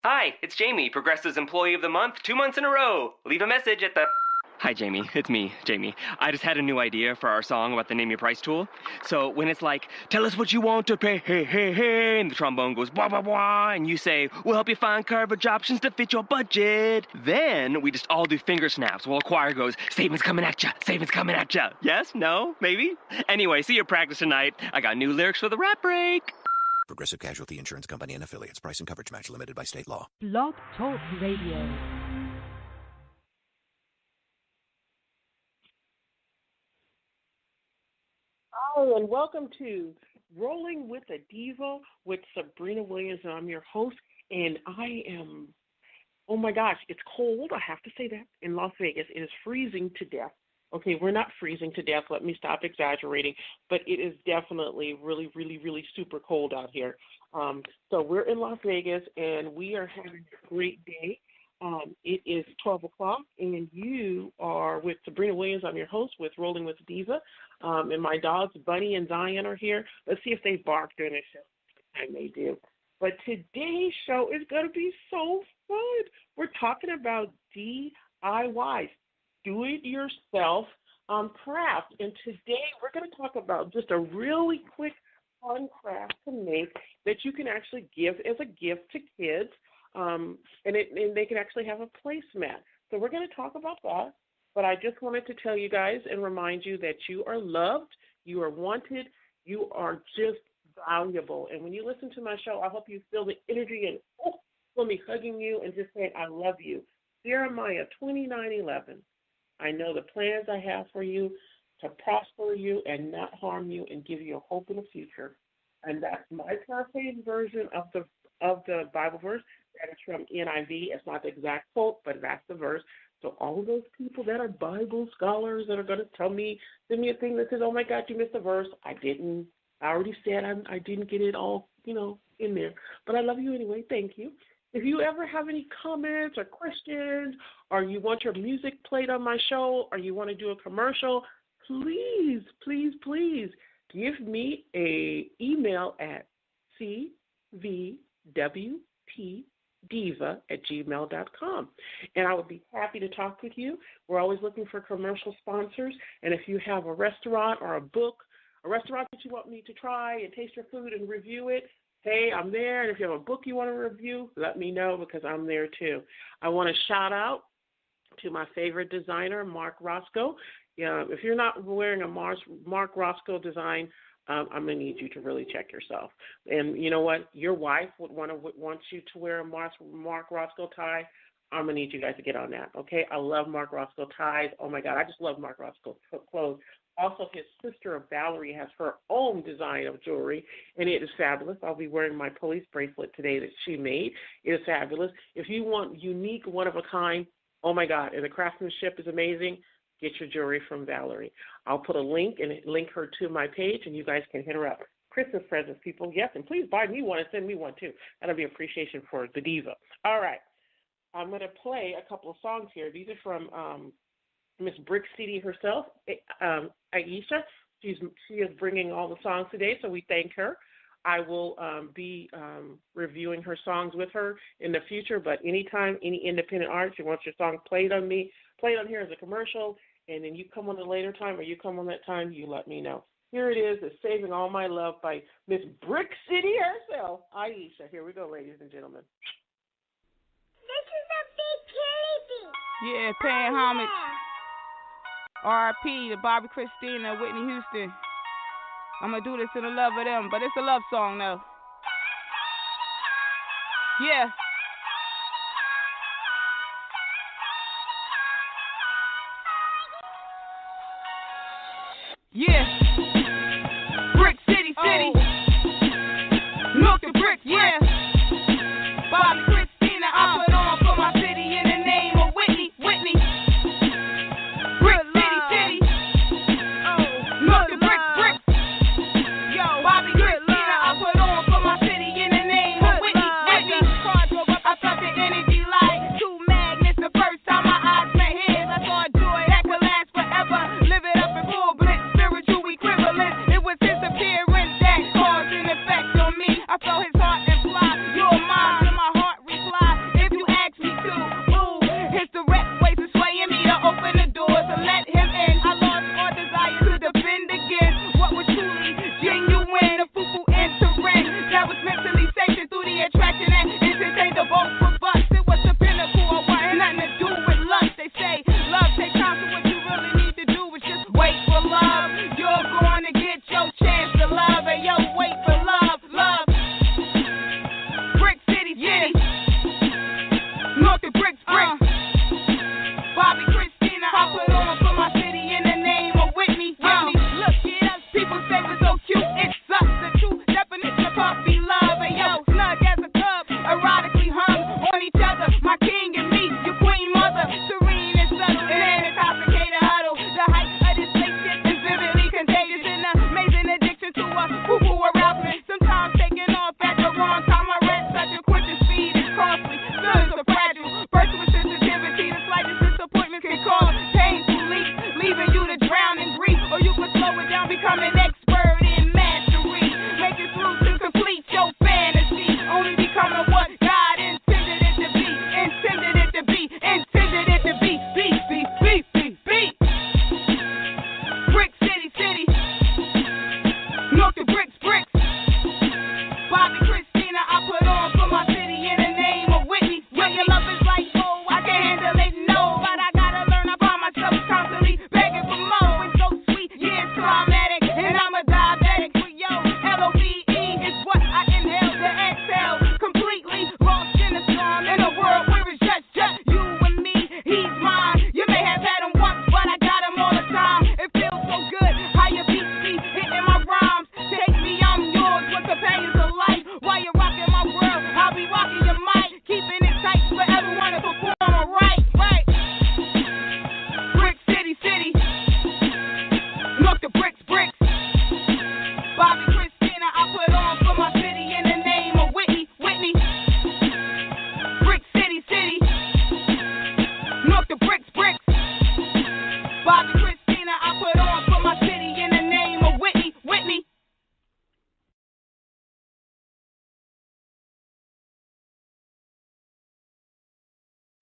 Hi, it's Jamie, Progressive's Employee of the Month, 2 months in a row. Leave a message at the... Hi, Jamie. It's me, Jamie. I just had a new idea for our song about the Name Your Price tool. So when it's like, tell us what you want to pay, hey, hey, hey, and the trombone goes, blah, blah, blah, and you say, we'll help you find coverage options to fit your budget. Then we just all do finger snaps while a choir goes, savings coming at ya, savings coming at ya. Yes? No? Maybe? Anyway, see your practice tonight. I got new lyrics for the rap break. Progressive Casualty Insurance Company and Affiliates. Price and coverage match limited by state law. Blog Talk Radio. Hello, and welcome to Rolling with a Diva with Sabrina Williams, and I'm your host, and I am, oh my gosh, it's cold, I have to say that, in Las Vegas. It is freezing to death. Okay, we're not freezing to death, let me stop exaggerating, but it is definitely really, really, really super cold out here. So we're in Las Vegas, and we are having a great day. It is 12 o'clock, and you are with Sabrina Williams. I'm your host with Rolling with Diva, and my dogs, Bunny and Zion, are here. Let's see if they bark during the show. I may do. But today's show is going to be so fun. We're talking about DIYs, do-it-yourself craft. And today we're going to talk about just a really quick, fun craft to make that you can actually give as a gift to kids. And they can actually have a placemat. So we're going to talk about that, but I just wanted to tell you guys and remind you that you are loved, you are wanted, you are just valuable. And when you listen to my show, I hope you feel the energy and for me hugging you and just saying, I love you. Jeremiah 29:11. I know the plans I have for you to prosper you and not harm you and give you a hope in the future. And that's my paraphrased version of the Bible verse. That is from NIV. It's not the exact quote, but that's the verse. So all of those people that are Bible scholars that are going to send me a thing that says, oh, my God, you missed a verse. I didn't. I already said I didn't get it all, in there. But I love you anyway. Thank you. If you ever have any comments or questions, or you want your music played on my show, or you want to do a commercial, please, please, please give me an email at cvwtdiva@gmail.com, and I would be happy to talk with you. We're always looking for commercial sponsors, and if you have a restaurant or a restaurant that you want me to try and taste your food and review it, hey, I'm there. And if you have a book you want to review, let me know because I'm there too. I want to shout out to my favorite designer, Mark Roscoe. If you're not wearing a Mark Roscoe design, I'm going to need you to really check yourself. And you know what? Your wife would want you to wear a Mark Roscoe tie. I'm going to need you guys to get on that, okay? I love Mark Roscoe ties. Oh, my God, I just love Mark Roscoe clothes. Also, his sister, Valerie, has her own design of jewelry, and it is fabulous. I'll be wearing my police bracelet today that she made. It is fabulous. If you want unique, one-of-a-kind, oh, my God, and the craftsmanship is amazing, get your jewelry from Valerie. I'll put a link and link her to my page, and you guys can hit her up. Christmas presents, people, yes, and please buy me one and send me one, too. That'll be appreciation for the Diva. All right. I'm going to play a couple of songs here. These are from Miss Brick City herself, Aisha. She is bringing all the songs today, so we thank her. I will be reviewing her songs with her in the future, but anytime, any independent artist, you want your song played on here as a commercial, and then you come on a later time or you come on that time, you let me know. Here it is, It's Saving All My Love by Miss Brick City herself, Aisha. Here we go, ladies and gentlemen. This is a big baby. Yeah, paying homage. R.I.P. to Bobby Christina and Whitney Houston. I'm going to do this in the love of them, but it's a love song, though. Yeah. Yeah. Brick City, city. Milk the bricks, yeah. Bobby Christina, I put on for my city in the name of Whitney. Brick City, city. Milk the bricks. Yo, Bobby Christina, I put on for my city in the name of Whitney. I felt the energy like two magnets. The first time my eyes met his, I saw a joy that could last forever. Live it up in full blitz, spiritual equivalent.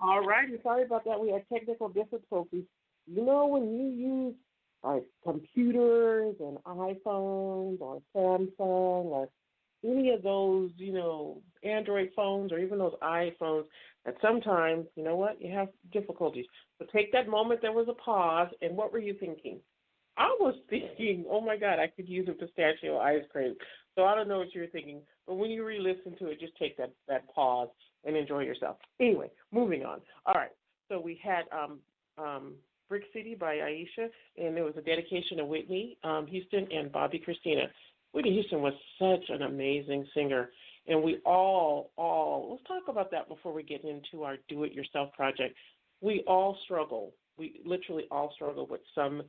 All right, sorry about that. We had technical difficulties. You know, when you use like computers and iPhones or Samsung or any of those, Android phones or even those iPhones, that sometimes, you know what, you have difficulties. So take that moment, there was a pause, and what were you thinking? I was thinking, oh my God, I could use a pistachio ice cream. So I don't know what you were thinking, but when you re-listen to it, just take that pause and enjoy yourself. Anyway, moving on. All right, so we had Brick City by Aisha, and there was a dedication to Whitney Houston and Bobby Christina. Whitney Houston was such an amazing singer, and we all, let's talk about that before we get into our do-it-yourself project. We all struggle. We literally all struggle with some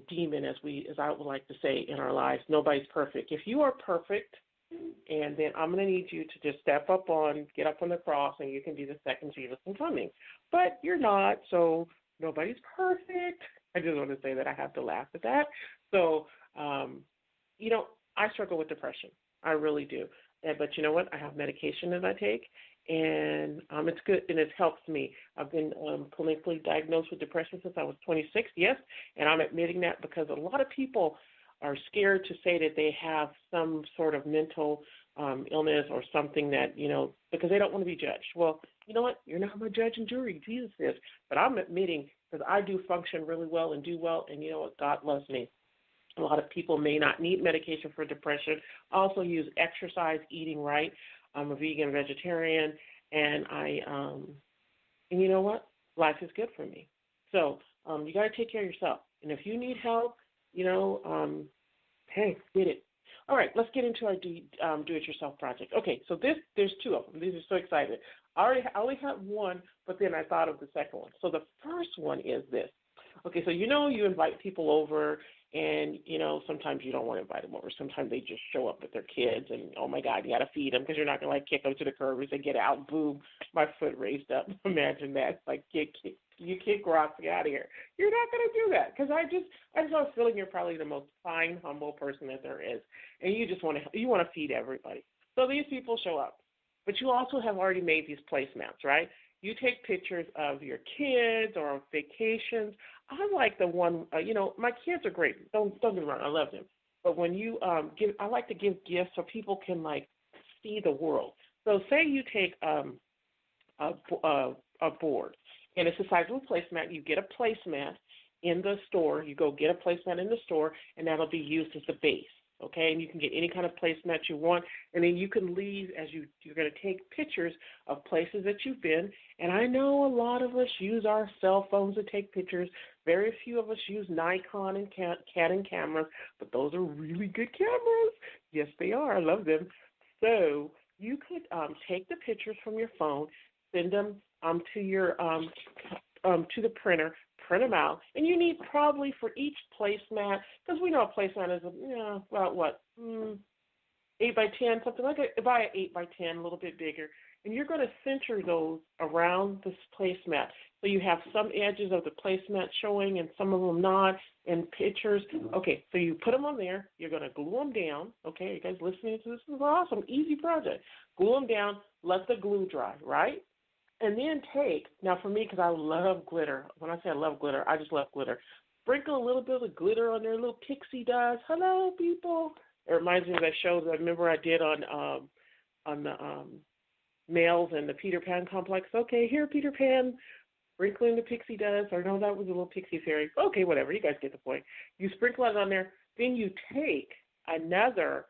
demon, as I would like to say, in our lives. Nobody's perfect. If you are perfect, and then I'm going to need you to just get up on the cross, and you can be the second Jesus in coming. But you're not, so nobody's perfect. I just want to say that. I have to laugh at that. So, I struggle with depression. I really do. But you know what? I have medication that I take, and it's good, and it helps me. I've been clinically diagnosed with depression since I was 26, yes, and I'm admitting that because a lot of people are scared to say that they have some sort of mental illness or something that, because they don't want to be judged. Well, you know what? You're not my judge and jury. Jesus is. But I'm admitting, because I do function really well and do well, and you know what? God loves me. A lot of people may not need medication for depression. I also use exercise, eating right. I'm a vegan, vegetarian, and and you know what? Life is good for me. So you got to take care of yourself. And if you need help, hey, get it. All right, let's get into our do-it-yourself project. Okay, so there's two of them. These are so excited. I only have one, but then I thought of the second one. So the first one is this. Okay, so you invite people over, and, sometimes you don't want to invite them over. Sometimes they just show up with their kids, and, oh, my God, you got to feed them because you're not going to, kick them to the curb as they get out. Boom, my foot raised up. Imagine that. Like, you kick rocks, get out of here. You're not going to do that because I just have a feeling you're probably the most kind, humble person that there is, and you just want to feed everybody. So these people show up. But you also have already made these placemats, right? You take pictures of your kids or of vacations. I like the one, my kids are great. Don't get me wrong, I love them. But when you I like to give gifts so people can, see the world. So say you take a board, and it's a sizable placemat. You get a placemat in the store. You go get a placemat in the store, and that'll be used as the base. Okay, and you can get any kind of placemat you want, and then you can leave as you're going to take pictures of places that you've been. And I know a lot of us use our cell phones to take pictures. Very few of us use Nikon and Canon cameras, but those are really good cameras. Yes, they are. I love them. So you could take the pictures from your phone, send them to your to the printer. Print them out, and you need probably for each placemat, because we know a placemat is about what 8 by 10, something like it. Buy an 8 by 10, a little bit bigger, and you're going to center those around this placemat. So you have some edges of the placemat showing, and some of them not, and pictures. Okay, so you put them on there. You're going to glue them down. Okay, you guys listening to this? This is awesome, easy project. Glue them down. Let the glue dry. Right. And then now for me, because I love glitter. When I say I love glitter, I just love glitter. Sprinkle a little bit of glitter on there, little pixie dust. Hello, people. It reminds me of that show that I remember I did on the males and the Peter Pan complex. Okay, here, Peter Pan, sprinkling the pixie dust. Or no, that was a little pixie fairy. Okay, whatever. You guys get the point. You sprinkle it on there. Then you take another,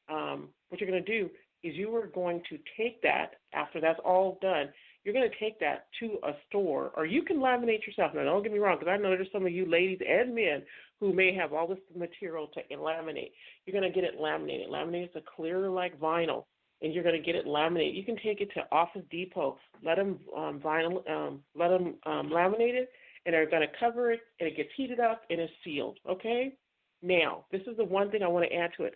what you're going to do is you are going to take that, after that's all done, you're going to take that to a store, or you can laminate yourself. Now, don't get me wrong, because I know there's some of you ladies and men who may have all this material to laminate. You're going to get it laminated. Laminated is a clear like vinyl, and you're going to get it laminated. You can take it to Office Depot, let them laminate it, and they're going to cover it, and it gets heated up, and it's sealed, okay? Now, this is the one thing I want to add to it.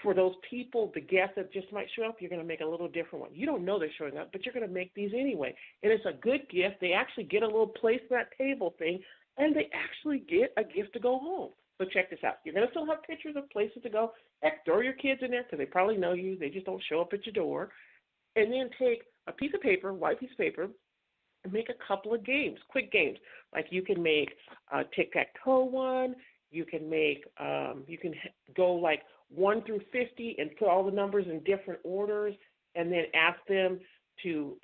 For those people, the guests that just might show up, you're going to make a little different one. You don't know they're showing up, but you're going to make these anyway. And it's a good gift. They actually get a little placemat table thing, and they actually get a gift to go home. So check this out. You're going to still have pictures of places to go. Heck, throw your kids in there because they probably know you. They just don't show up at your door. And then take a piece of paper, white piece of paper, and make a couple of games, quick games. Like you can make a tic-tac-toe one. You can make, you can go like 1 through 50 and put all the numbers in different orders, and then ask them to,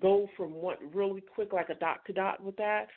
go from one really quick, like a dot to dot with that.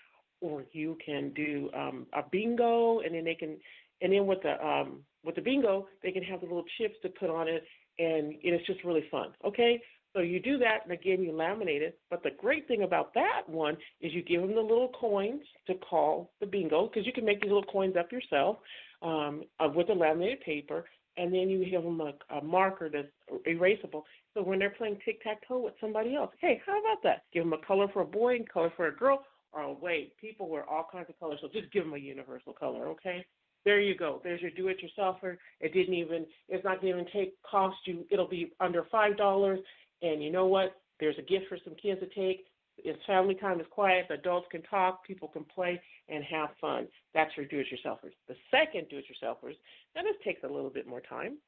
Or you can do a bingo, and then they can, and then with the bingo, they can have the little chips to put on it, and it's just really fun. Okay. So you do that, and again, you laminate it. But the great thing about that one is you give them the little coins to call the bingo, because you can make these little coins up yourself with the laminated paper, and then you give them a marker that's erasable. So when they're playing tic-tac-toe with somebody else, hey, how about that? Give them a color for a boy and color for a girl. Oh, wait, people wear all kinds of colors, so just give them a universal color, okay? There you go. There's your do-it-yourselfer. It's not going to cost you, it'll be under $5. And you know what? There's a gift for some kids to take. It's family time, it's quiet, the adults can talk, people can play and have fun. That's your do-it-yourselfers. The second do-it-yourselfers, now this takes a little bit more time.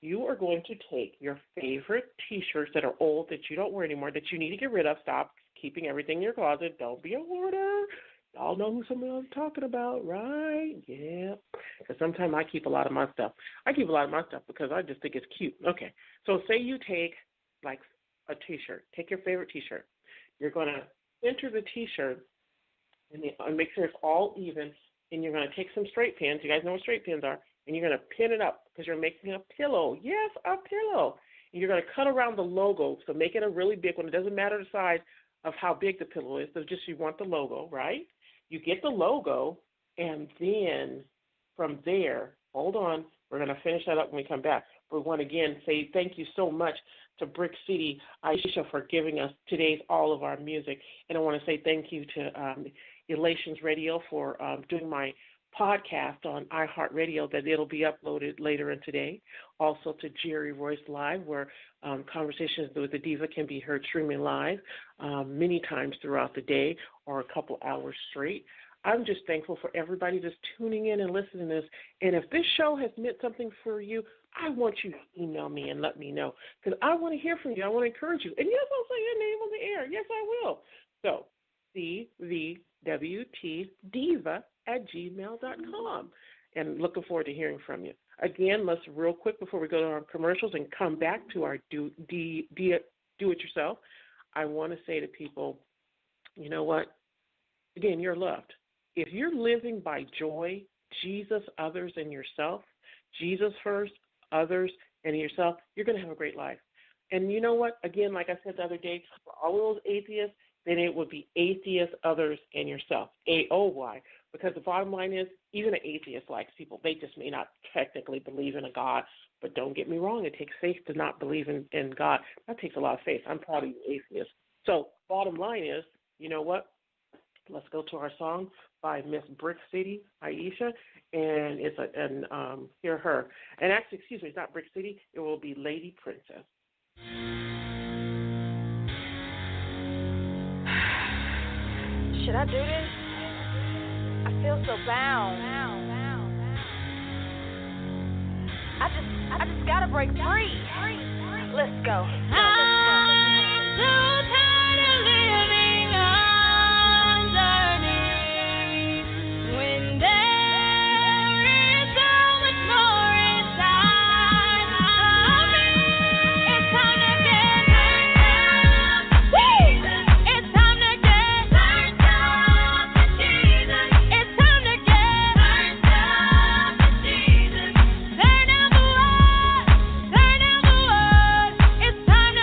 You are going to take your favorite T-shirts that are old, that you don't wear anymore, that you need to get rid of. Stop keeping everything in your closet. Don't be a hoarder. Y'all know who somebody I'm talking about, right? Yeah. Because sometimes I keep a lot of my stuff. I keep a lot of my stuff because I just think it's cute. Okay. So say you take like a T-shirt. Take your favorite T-shirt. You're going to center the T-shirt and make sure it's all even, and you're going to take some straight pins. You guys know what straight pins are. And you're going to pin it up because you're making a pillow. Yes, a pillow. And you're going to cut around the logo, so make it a really big one. It doesn't matter the size of how big the pillow is. So just you want the logo, right? You get the logo, and then from there, hold on, we're going to finish that up when we come back. We want to again say thank you so much to Brick City, Aisha, for giving us today's all of our music. And I want to say thank you to Elations Radio for doing my podcast on iHeartRadio, that it'll be uploaded later in today. Also to Jerry Royce Live, where Conversations with the Diva can be heard streaming live many times throughout the day or a couple hours straight. I'm just thankful for everybody just tuning in and listening to this. And if this show has meant something for you, I want you to email me and let me know, because I want to hear from you. I want to encourage you. And yes, I'll say your name on the air. Yes, I will. So, cvwtdiva@gmail.com. And looking forward to hearing from you. Again, let's real quick before we go to our commercials and come back to our do-it-yourself, I want to say to people, you know what? Again, you're loved. If you're living by joy, Jesus, others, and yourself, Jesus first, others, and yourself, you're going to have a great life. And you know what? Again, like I said the other day, for all those atheists, then it would be atheists, others, and yourself. AOY. Because the bottom line is, even an atheist likes people. They just may not technically believe in a God. But don't get me wrong, it takes faith to not believe in God. That takes a lot of faith. I'm proud of you, atheists. So bottom line is, you know what? Let's go to our song by Miss Brick City, Aisha, and it's hear her. And actually, excuse me, it's not Brick City. It will be Lady Princess. Should I do this? I feel so bound. I just gotta break free. Let's go. I'm so tired of living underneath when there is so much more inside of me. It's time to get turned up to Jesus. It's time to get turned up to Jesus. It's time to get turned up to Jesus. Turn down the world. It's time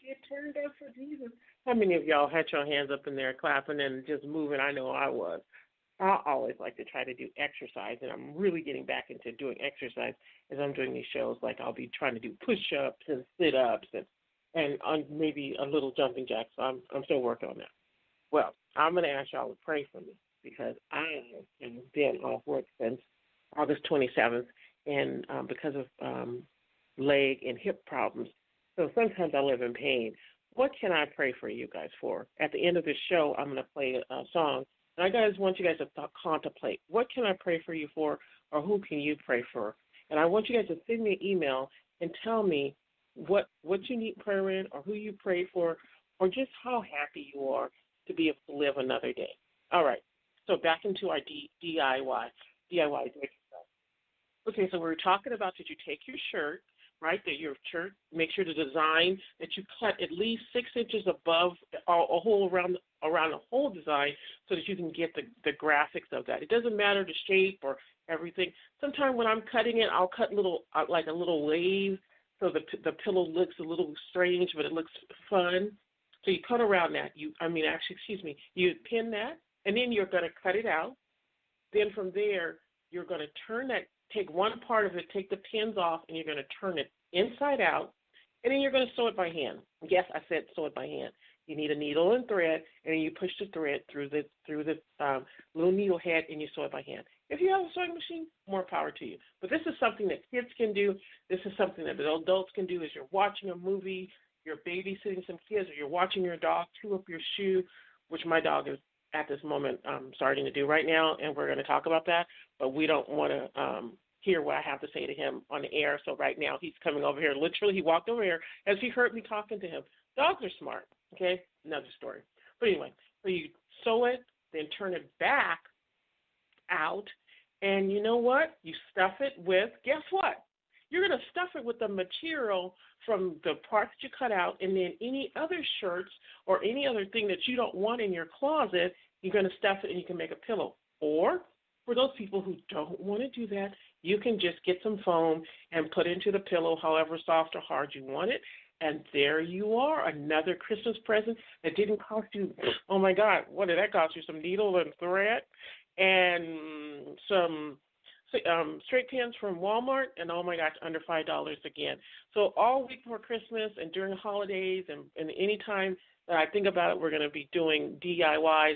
get turned up for Jesus. How many of y'all had your hands up in there clapping and just moving? I know I was. I always like to try to do exercise, and I'm really getting back into doing exercise as I'm doing these shows. Like I'll be trying to do push-ups and sit-ups and maybe a little jumping jacks. So I'm still working on that. Well, I'm going to ask y'all to pray for me because I have been off work since August 27th, and because of leg and hip problems. So sometimes I live in pain. What can I pray for you guys for? At the end of this show, I'm going to play a song. And I want you guys to contemplate, what can I pray for you for, or who can you pray for? And I want you guys to send me an email and tell me what you need prayer in, or who you pray for, or just how happy you are to be able to live another day. All right, so back into our DIY. DIY, do it yourself. Okay, so we're talking about that you take your shirt, right, that your shirt, make sure the design that you cut at least 6 inches above a hole around the whole design so that you can get the graphics of that. It doesn't matter the shape or everything. Sometimes when I'm cutting it, I'll cut like a little wave so the pillow looks a little strange, but it looks fun. So you cut around that. You pin that, and then you're going to cut it out. Then from there, you're going to turn that, take one part of it, take the pins off, and you're going to turn it inside out, and then you're going to sew it by hand. Yes, I said sew it by hand. You need a needle and thread, and then you push the thread through the little needle head, and you sew it by hand. If you have a sewing machine, more power to you. But this is something that kids can do. This is something that adults can do as you're watching a movie, you're babysitting some kids, or you're watching your dog chew up your shoe, which my dog is at this moment starting to do right now, and we're going to talk about that. But we don't want to hear what I have to say to him on the air. So right now he's coming over here. Literally, he walked over here as he heard me talking to him. Dogs are smart, okay? Another story. But anyway, so you sew it, then turn it back out, and you know what? You stuff it with, guess what? You're going to stuff it with the material from the parts you cut out, and then any other shirts or any other thing that you don't want in your closet, you're going to stuff it and you can make a pillow. Or for those people who don't want to do that, you can just get some foam and put into the pillow however soft or hard you want it. And there you are, another Christmas present that didn't cost you, oh my God, what did that cost you? Some needle and thread and some straight pins from Walmart, and oh my gosh, under $5 again. So all week before Christmas and during the holidays and any time that I think about it, we're going to be doing DIYs,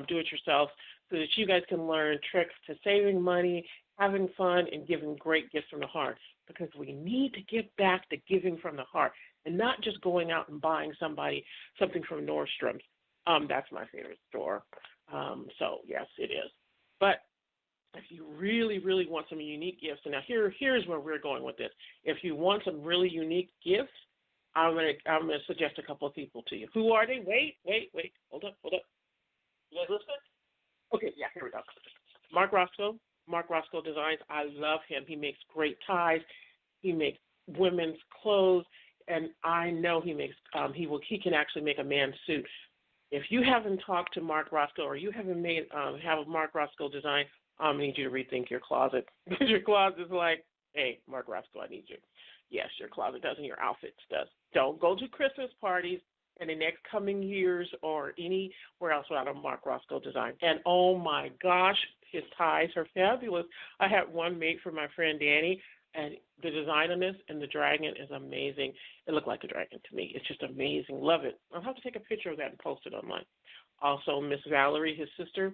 do-it-yourself, so that you guys can learn tricks to saving money, having fun, and giving great gifts from the heart, because we need to get back to giving from the heart and not just going out and buying somebody something from Nordstrom's. That's my favorite store. So, yes, it is. But if you really, really want some unique gifts, and now here's where we're going with this. If you want some really unique gifts, I'm gonna suggest a couple of people to you. Who are they? Wait. Hold up. You guys listening? Okay, yeah, here we go. Mark Roscoe Designs. I love him. He makes great ties. He makes women's clothes, and I know he makes he can actually make a man's suit. If you haven't talked to Mark Roscoe, or you haven't have a Mark Roscoe Design, I need you to rethink your closet, because your closet is like, hey, Mark Roscoe, I need you. Yes, your closet does and your outfits does. Don't go to Christmas parties in the next coming years or anywhere else without a Mark Roscoe Design. And oh my gosh, his ties are fabulous. I had one made for my friend Danny, and the design on this and the dragon is amazing. It looked like a dragon to me. It's just amazing. Love it. I'll have to take a picture of that and post it online. Also, Miss Valerie, his sister,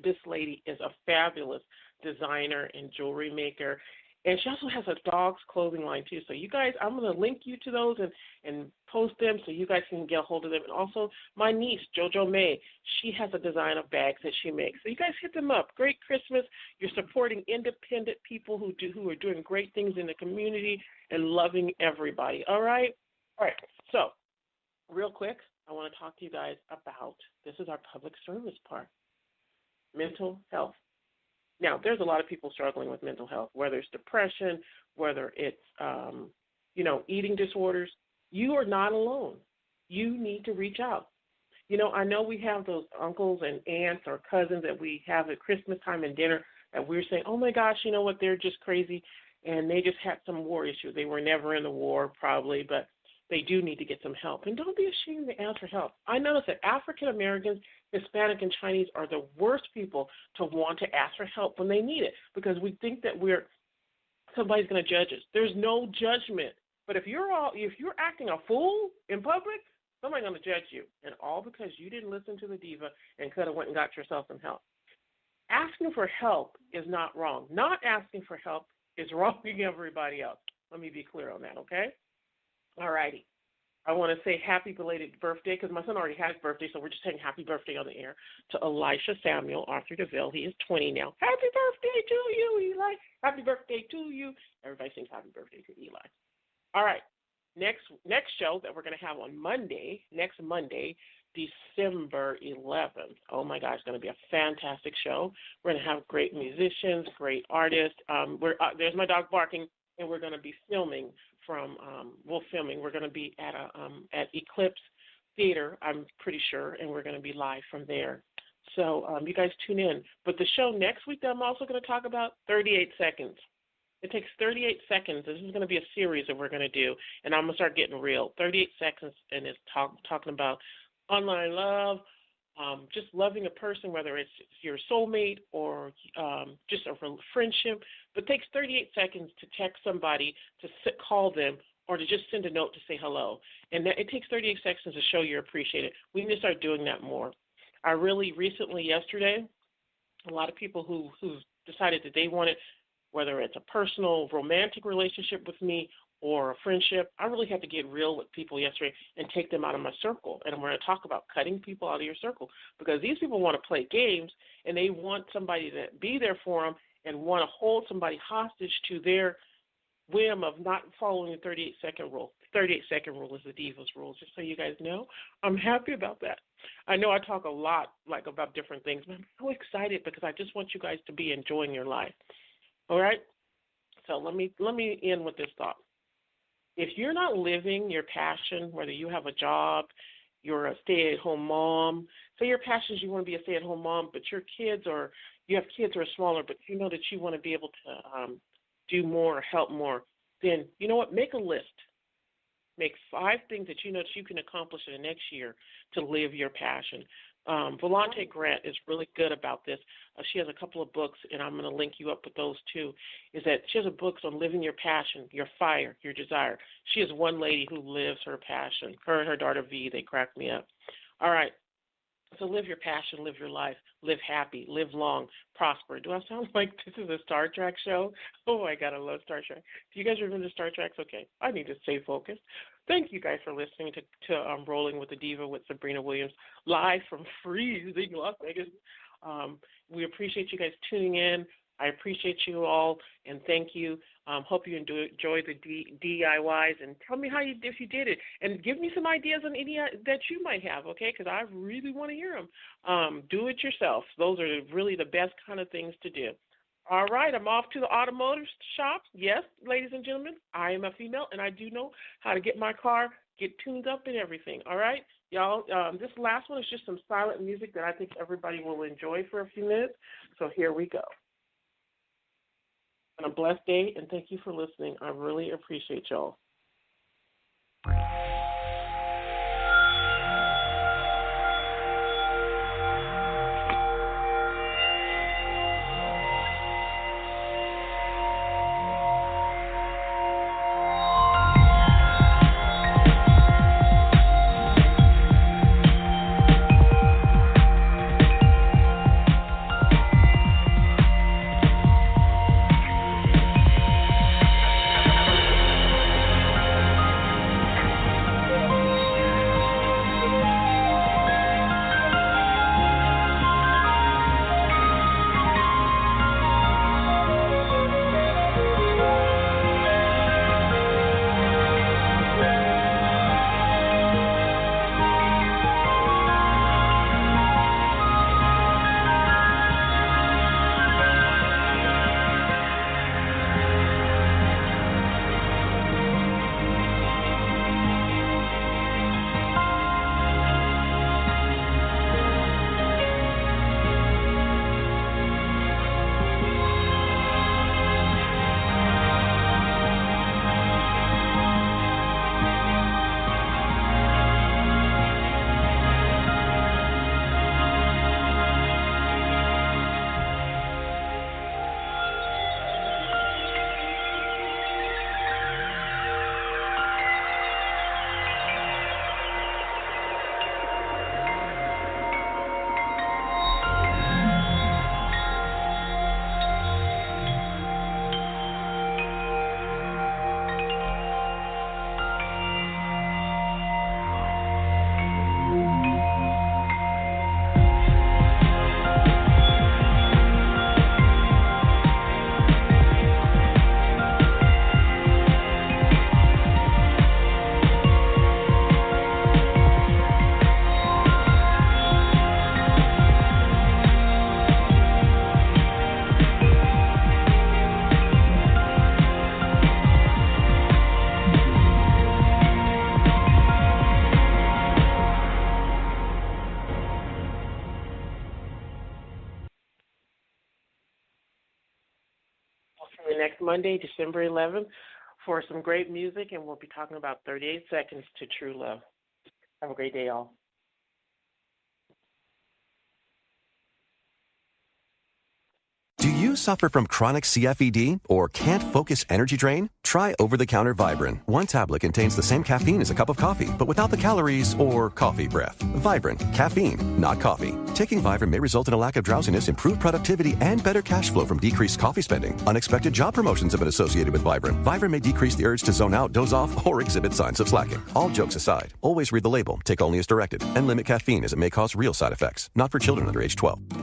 this lady is a fabulous designer and jewelry maker. And she also has a dog's clothing line, too. So you guys, I'm going to link you to those and post them so you guys can get a hold of them. And also, my niece, JoJo May, she has a design of bags that she makes. So you guys hit them up. Great Christmas. You're supporting independent people who are doing great things in the community and loving everybody. All right? All right. So real quick, I want to talk to you guys about, this is our public service part, mental health. Now, there's a lot of people struggling with mental health, whether it's depression, whether it's, eating disorders. You are not alone. You need to reach out. I know we have those uncles and aunts or cousins that we have at Christmas time and dinner that we're saying, oh, my gosh, you know what, they're just crazy, and they just had some war issue. They were never in the war probably, but they do need to get some help. And don't be ashamed to ask for help. I notice that African Americans, Hispanic, and Chinese are the worst people to want to ask for help when they need it because we think that somebody's going to judge us. There's no judgment. But if you're acting a fool in public, somebody's going to judge you. And all because you didn't listen to the diva and could have went and got yourself some help. Asking for help is not wrong. Not asking for help is wronging everybody else. Let me be clear on that, okay? All righty. I want to say happy belated birthday because my son already has birthday, so we're just saying happy birthday on the air to Elisha Samuel Arthur DeVille. He is 20 now. Happy birthday to you, Eli. Happy birthday to you. Everybody sings happy birthday to Eli. All right. Next show that we're going to have on next Monday, December 11th. Oh, my gosh, it's going to be a fantastic show. We're going to have great musicians, great artists. There's my dog barking, and we're going to be filming We're going to be at Eclipse Theater, I'm pretty sure, and we're going to be live from there. So you guys tune in. But the show next week that I'm also going to talk about, 38 seconds. It takes 38 seconds. This is going to be a series that we're going to do, and I'm going to start getting real. 38 seconds, and it's talking about online love, just loving a person, whether it's your soulmate or just a friendship. But it takes 38 seconds to text somebody, to call them, or to just send a note to say hello. And it takes 38 seconds to show you're appreciated. We need to start doing that more. I really recently, yesterday, a lot of people who decided that they wanted, whether it's a personal romantic relationship with me or a friendship, I really had to get real with people yesterday and take them out of my circle. And we're going to talk about cutting people out of your circle because these people want to play games and they want somebody to be there for them and want to hold somebody hostage to their whim of not following the 38-second rule. 38-second rule is the Diva's rule, just so you guys know. I'm happy about that. I know I talk a lot about different things, but I'm so excited because I just want you guys to be enjoying your life. All right? So let me end with this thought. If you're not living your passion, whether you have a job, you're a stay-at-home mom, say your passion is you want to be a stay-at-home mom, but you have kids who are smaller, but you know that you want to be able to do more, help more, then you know what? Make a list. Make 5 things that you know that you can accomplish in the next year to live your passion. Volante Grant is really good about this. She has a couple of books, and I'm going to link you up with those too, is that she has books on living your passion, your fire, your desire. She is one lady who lives her passion. Her and her daughter V, they crack me up. All right. So live your passion, live your life, live happy, live long, prosper. Do I sound like this is a Star Trek show? Oh, my God, I love Star Trek. Do you guys remember Star Trek? Okay, I need to stay focused. Thank you guys for listening to Rolling with the Diva with Sabrina Williams, live from freezing Las Vegas. We appreciate you guys tuning in. I appreciate you all, and thank you. Hope you enjoy the DIYs, and tell me if you did it, and give me some ideas on any that you might have, okay, because I really want to hear them. Do it yourself. Those are really the best kind of things to do. All right, I'm off to the automotive shop. Yes, ladies and gentlemen, I am a female, and I do know how to get my car, get tuned up and everything. All right, y'all, this last one is just some silent music that I think everybody will enjoy for a few minutes, so here we go. A blessed day, and thank you for listening. I really appreciate y'all. Monday, December 11th, for some great music, and we'll be talking about 38 Seconds to True Love. Have a great day, all. Do you suffer from chronic CFED or can't focus energy drain? Try over-the-counter Vibrant. One tablet contains the same caffeine as a cup of coffee, but without the calories or coffee breath. Vibrant. Caffeine, not coffee. Taking Vibrant may result in a lack of drowsiness, improved productivity, and better cash flow from decreased coffee spending. Unexpected job promotions have been associated with Vibrant. Vibrant may decrease the urge to zone out, doze off, or exhibit signs of slacking. All jokes aside, always read the label, take only as directed, and limit caffeine as it may cause real side effects. Not for children under age 12.